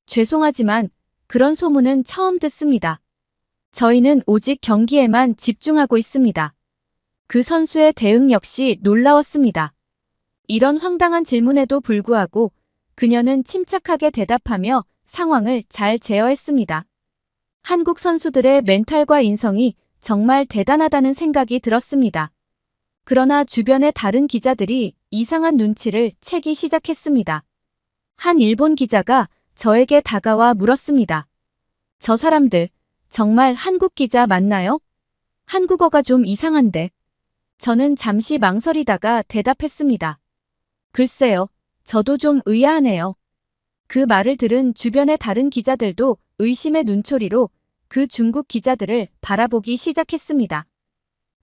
죄송하지만 그런 소문은 처음 듣습니다. 저희는 오직 경기에만 집중하고 있습니다. 그 선수의 대응 역시 놀라웠습니다. 이런 황당한 질문에도 불구하고 그녀는 침착하게 대답하며 상황을 잘 제어했습니다. 한국 선수들의 멘탈과 인성이 정말 대단하다는 생각이 들었습니다. 그러나 주변의 다른 기자들이 이상한 눈치를 채기 시작했습니다. 한 일본 기자가 저에게 다가와 물었습니다. 저 사람들 정말 한국 기자 맞나요? 한국어가 좀 이상한데. 저는 잠시 망설이다가 대답했습니다. 글쎄요, 저도 좀 의아하네요. 그 말을 들은 주변의 다른 기자들도 의심의 눈초리로 그 중국 기자들을 바라보기 시작했습니다.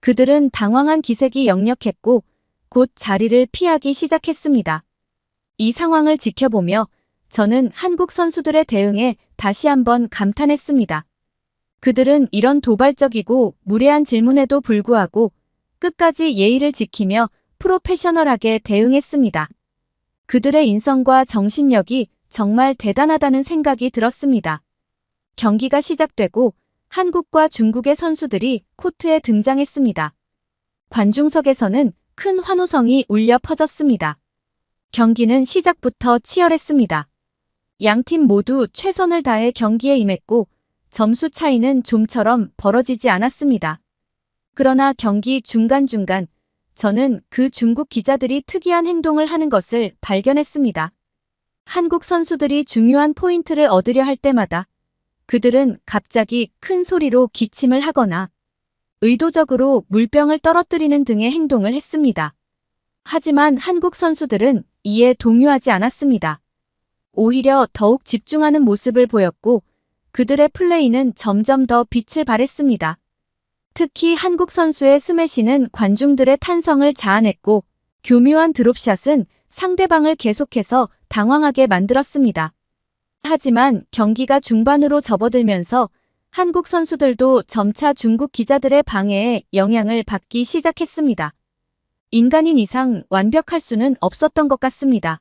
그들은 당황한 기색이 역력했고 곧 자리를 피하기 시작했습니다. 이 상황을 지켜보며 저는 한국 선수들의 대응에 다시 한번 감탄했습니다. 그들은 이런 도발적이고 무례한 질문에도 불구하고 끝까지 예의를 지키며 프로페셔널하게 대응했습니다. 그들의 인성과 정신력이 정말 대단하다는 생각이 들었습니다. 경기가 시작되고 한국과 중국의 선수들이 코트에 등장했습니다. 관중석에서는 큰 환호성이 울려 퍼졌습니다. 경기는 시작부터 치열했습니다. 양팀 모두 최선을 다해 경기에 임했고 점수 차이는 좀처럼 벌어지지 않았습니다. 그러나 경기 중간중간 저는 그 중국 기자들이 특이한 행동을 하는 것을 발견했습니다. 한국 선수들이 중요한 포인트를 얻으려 할 때마다 그들은 갑자기 큰 소리로 기침을 하거나 의도적으로 물병을 떨어뜨리는 등의 행동을 했습니다. 하지만 한국 선수들은 이에 동요하지 않았습니다. 오히려 더욱 집중하는 모습을 보였고 그들의 플레이는 점점 더 빛을 발했습니다. 특히 한국 선수의 스매시는 관중들의 탄성을 자아냈고 교묘한 드롭샷은 상대방을 계속해서 당황하게 만들었습니다. 하지만 경기가 중반으로 접어들면서 한국 선수들도 점차 중국 기자들의 방해에 영향을 받기 시작했습니다. 인간인 이상 완벽할 수는 없었던 것 같습니다.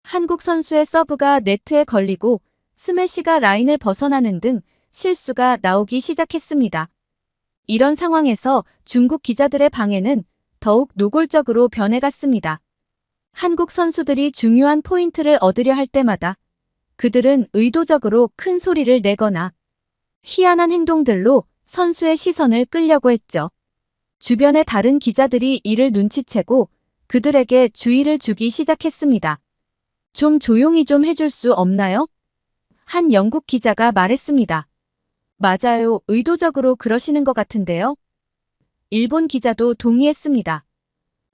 한국 선수의 서브가 네트에 걸리고 스매시가 라인을 벗어나는 등 실수가 나오기 시작했습니다. 이런 상황에서 중국 기자들의 방해는 더욱 노골적으로 변해갔습니다. 한국 선수들이 중요한 포인트를 얻으려 할 때마다 그들은 의도적으로 큰 소리를 내거나 희한한 행동들로 선수의 시선을 끌려고 했죠. 주변의 다른 기자들이 이를 눈치채고 그들에게 주의를 주기 시작했습니다. 좀 조용히 좀 해줄 수 없나요? 한 영국 기자가 말했습니다. 맞아요, 의도적으로 그러시는 것 같은데요. 일본 기자도 동의했습니다.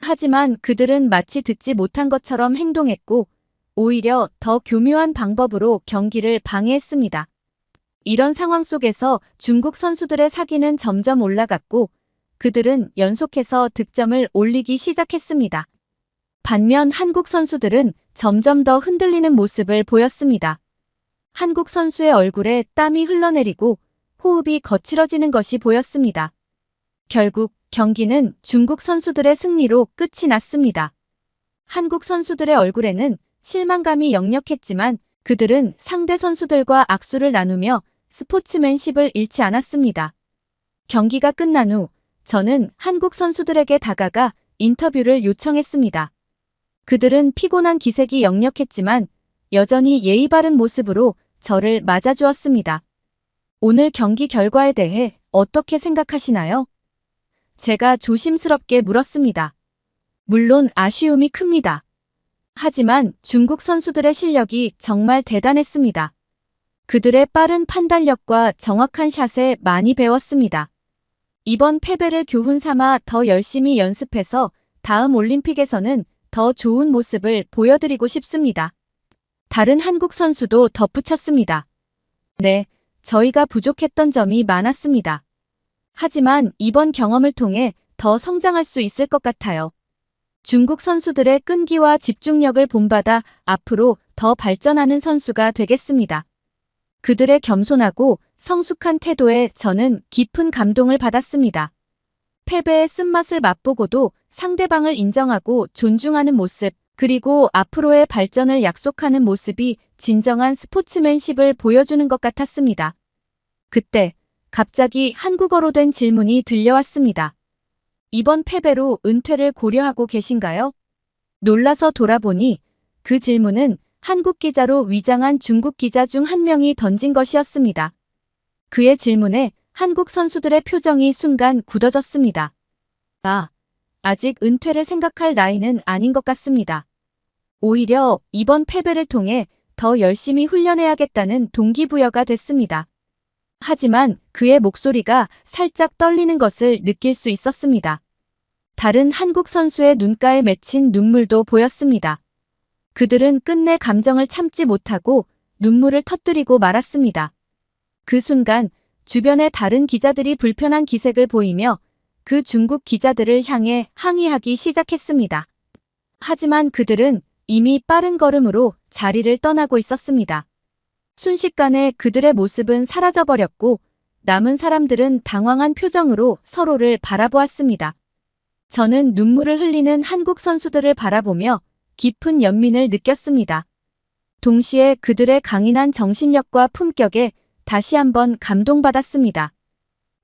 하지만 그들은 마치 듣지 못한 것처럼 행동했고 오히려 더 교묘한 방법으로 경기를 방해했습니다. 이런 상황 속에서 중국 선수들의 사기는 점점 올라갔고 그들은 연속해서 득점을 올리기 시작했습니다. 반면 한국 선수들은 점점 더 흔들리는 모습을 보였습니다. 한국 선수의 얼굴에 땀이 흘러내리고 호흡이 거칠어지는 것이 보였습니다. 결국 경기는 중국 선수들의 승리로 끝이 났습니다. 한국 선수들의 얼굴에는 실망감이 역력했지만 그들은 상대 선수들과 악수를 나누며 스포츠맨십을 잃지 않았습니다. 경기가 끝난 후 저는 한국 선수들에게 다가가 인터뷰를 요청했습니다. 그들은 피곤한 기색이 역력했지만 여전히 예의 바른 모습으로 저를 맞아주었습니다. 오늘 경기 결과에 대해 어떻게 생각하시나요? 제가 조심스럽게 물었습니다. 물론 아쉬움이 큽니다. 하지만 중국 선수들의 실력이 정말 대단했습니다. 그들의 빠른 판단력과 정확한 샷에 많이 배웠습니다. 이번 패배를 교훈 삼아 더 열심히 연습해서 다음 올림픽에서는 더 좋은 모습을 보여드리고 싶습니다. 다른 한국 선수도 덧붙였습니다. 네, 저희가 부족했던 점이 많았습니다. 하지만 이번 경험을 통해 더 성장할 수 있을 것 같아요. 중국 선수들의 끈기와 집중력을 본받아 앞으로 더 발전하는 선수가 되겠습니다. 그들의 겸손하고 성숙한 태도에 저는 깊은 감동을 받았습니다. 패배의 쓴맛을 맛보고도 상대방을 인정하고 존중하는 모습, 그리고 앞으로의 발전을 약속하는 모습이 진정한 스포츠맨십을 보여주는 것 같았습니다. 그때 갑자기 한국어로 된 질문이 들려왔습니다. 이번 패배로 은퇴를 고려하고 계신가요? 놀라서 돌아보니 그 질문은 한국 기자로 위장한 중국 기자 중 한 명이 던진 것이었습니다. 그의 질문에 한국 선수들의 표정이 순간 굳어졌습니다. 아직 은퇴를 생각할 나이는 아닌 것 같습니다. 오히려 이번 패배를 통해 더 열심히 훈련해야겠다는 동기부여가 됐습니다. 하지만 그의 목소리가 살짝 떨리는 것을 느낄 수 있었습니다. 다른 한국 선수의 눈가에 맺힌 눈물도 보였습니다. 그들은 끝내 감정을 참지 못하고 눈물을 터뜨리고 말았습니다. 그 순간 주변의 다른 기자들이 불편한 기색을 보이며 그 중국 기자들을 향해 항의하기 시작했습니다. 하지만 그들은 이미 빠른 걸음으로 자리를 떠나고 있었습니다. 순식간에 그들의 모습은 사라져버렸고 남은 사람들은 당황한 표정으로 서로를 바라보았습니다. 저는 눈물을 흘리는 한국 선수들을 바라보며 깊은 연민을 느꼈습니다. 동시에 그들의 강인한 정신력과 품격에 다시 한번 감동받았습니다.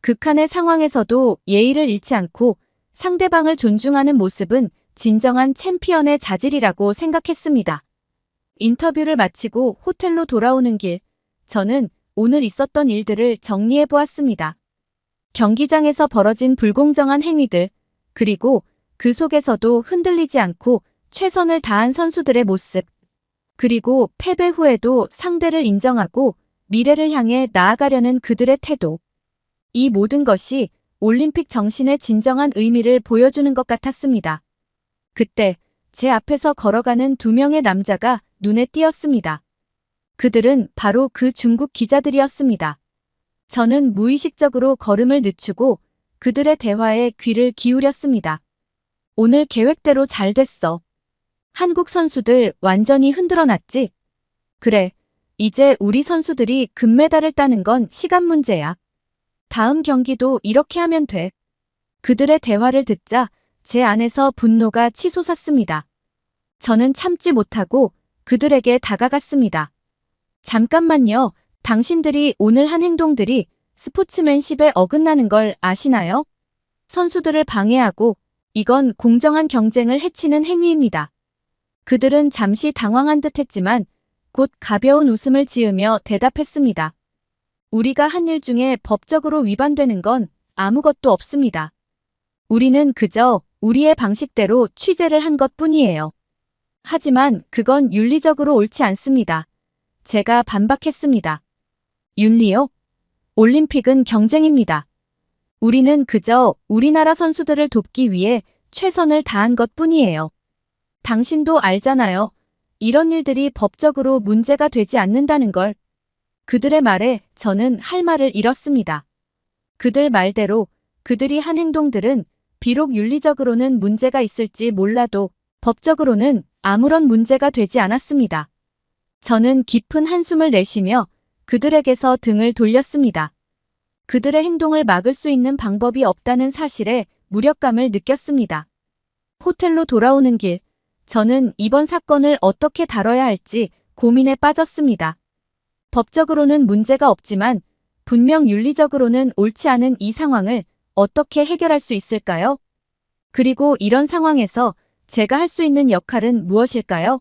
극한의 상황에서도 예의를 잃지 않고 상대방을 존중하는 모습은 진정한 챔피언의 자질이라고 생각했습니다. 인터뷰를 마치고 호텔로 돌아오는 길, 저는 오늘 있었던 일들을 정리해 보았습니다. 경기장에서 벌어진 불공정한 행위들, 그리고 그 속에서도 흔들리지 않고 최선을 다한 선수들의 모습, 그리고 패배 후에도 상대를 인정하고 미래를 향해 나아가려는 그들의 태도. 이 모든 것이 올림픽 정신의 진정한 의미를 보여주는 것 같았습니다. 그때 제 앞에서 걸어가는 두 명의 남자가 눈에 띄었습니다. 그들은 바로 그 중국 기자들이었습니다. 저는 무의식적으로 걸음을 늦추고 그들의 대화에 귀를 기울였습니다. 오늘 계획대로 잘 됐어. 한국 선수들 완전히 흔들어놨지? 그래, 이제 우리 선수들이 금메달을 따는 건 시간 문제야. 다음 경기도 이렇게 하면 돼. 그들의 대화를 듣자 제 안에서 분노가 치솟았습니다. 저는 참지 못하고 그들에게 다가갔습니다. 잠깐만요. 당신들이 오늘 한 행동들이 스포츠맨십에 어긋나는 걸 아시나요? 선수들을 방해하고 이건 공정한 경쟁을 해치는 행위입니다. 그들은 잠시 당황한 듯 했지만 곧 가벼운 웃음을 지으며 대답했습니다. 우리가 한 일 중에 법적으로 위반되는 건 아무것도 없습니다. 우리는 그저 우리의 방식대로 취재를 한 것뿐이에요. 하지만 그건 윤리적으로 옳지 않습니다. 제가 반박했습니다. 윤리요? 올림픽은 경쟁입니다. 우리는 그저 우리나라 선수들을 돕기 위해 최선을 다한 것뿐이에요. 당신도 알잖아요. 이런 일들이 법적으로 문제가 되지 않는다는 걸. 그들의 말에 저는 할 말을 잃었습니다. 그들 말대로 그들이 한 행동들은 비록 윤리적으로는 문제가 있을지 몰라도 법적으로는 아무런 문제가 되지 않았습니다. 저는 깊은 한숨을 내쉬며 그들에게서 등을 돌렸습니다. 그들의 행동을 막을 수 있는 방법이 없다는 사실에 무력감을 느꼈습니다. 호텔로 돌아오는 길, 저는 이번 사건을 어떻게 다뤄야 할지 고민에 빠졌습니다. 법적으로는 문제가 없지만 분명 윤리적으로는 옳지 않은 이 상황을 어떻게 해결할 수 있을까요? 그리고 이런 상황에서 제가 할 수 있는 역할은 무엇일까요?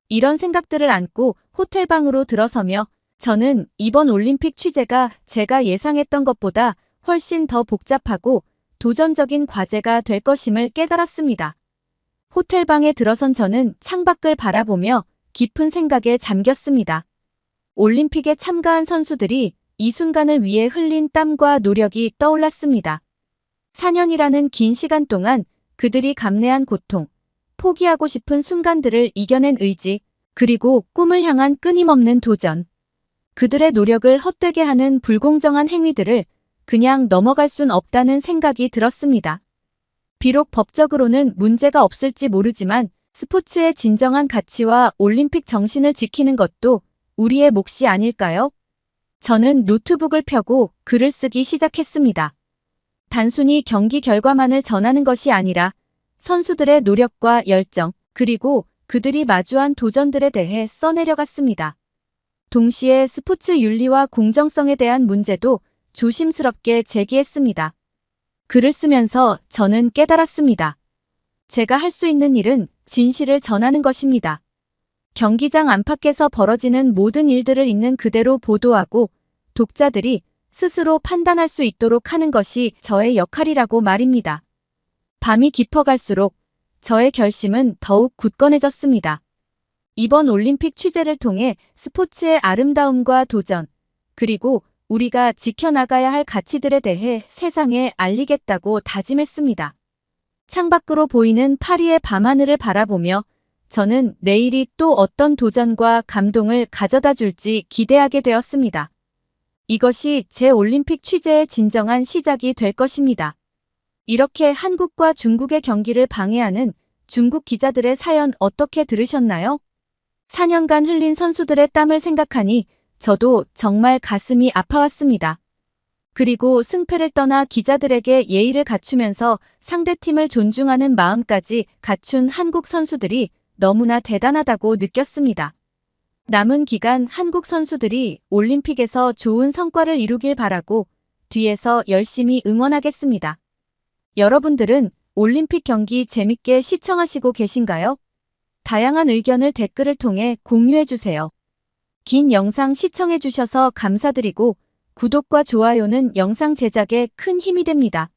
이런 생각들을 안고 호텔방으로 들어서며 저는 이번 올림픽 취재가 제가 예상했던 것보다 훨씬 더 복잡하고 도전적인 과제가 될 것임을 깨달았습니다. 호텔방에 들어선 저는 창밖을 바라보며 깊은 생각에 잠겼습니다. 올림픽에 참가한 선수들이 이 순간을 위해 흘린 땀과 노력이 떠올랐습니다. 4년이라는 긴 시간 동안 그들이 감내한 고통, 포기하고 싶은 순간들을 이겨낸 의지, 그리고 꿈을 향한 끊임없는 도전. 그들의 노력을 헛되게 하는 불공정한 행위들을 그냥 넘어갈 순 없다는 생각이 들었습니다. 비록 법적으로는 문제가 없을지 모르지만 스포츠의 진정한 가치와 올림픽 정신을 지키는 것도 우리의 몫이 아닐까요? 저는 노트북을 펴고 글을 쓰기 시작했습니다. 단순히 경기 결과만을 전하는 것이 아니라 선수들의 노력과 열정, 그리고 그들이 마주한 도전들에 대해 써내려갔습니다. 동시에 스포츠 윤리와 공정성에 대한 문제도 조심스럽게 제기했습니다. 글을 쓰면서 저는 깨달았습니다. 제가 할 수 있는 일은 진실을 전하는 것입니다. 경기장 안팎에서 벌어지는 모든 일들을 있는 그대로 보도하고 독자들이 스스로 판단할 수 있도록 하는 것이 저의 역할이라고 말입니다. 밤이 깊어갈수록 저의 결심은 더욱 굳건해졌습니다. 이번 올림픽 취재를 통해 스포츠의 아름다움과 도전, 그리고 우리가 지켜나가야 할 가치들에 대해 세상에 알리겠다고 다짐했습니다. 창밖으로 보이는 파리의 밤하늘을 바라보며 저는 내일이 또 어떤 도전과 감동을 가져다 줄지 기대하게 되었습니다. 이것이 제 올림픽 취재의 진정한 시작이 될 것입니다. 이렇게 한국과 중국의 경기를 방해하는 중국 기자들의 사연 어떻게 들으셨나요? 4년간 흘린 선수들의 땀을 생각하니 저도 정말 가슴이 아파왔습니다. 그리고 승패를 떠나 기자들에게 예의를 갖추면서 상대팀을 존중하는 마음까지 갖춘 한국 선수들이 너무나 대단하다고 느꼈습니다. 남은 기간 한국 선수들이 올림픽에서 좋은 성과를 이루길 바라고 뒤에서 열심히 응원하겠습니다. 여러분들은 올림픽 경기 재밌게 시청하시고 계신가요? 다양한 의견을 댓글을 통해 공유해주세요. 긴 영상 시청해주셔서 감사드리고 구독과 좋아요는 영상 제작에 큰 힘이 됩니다.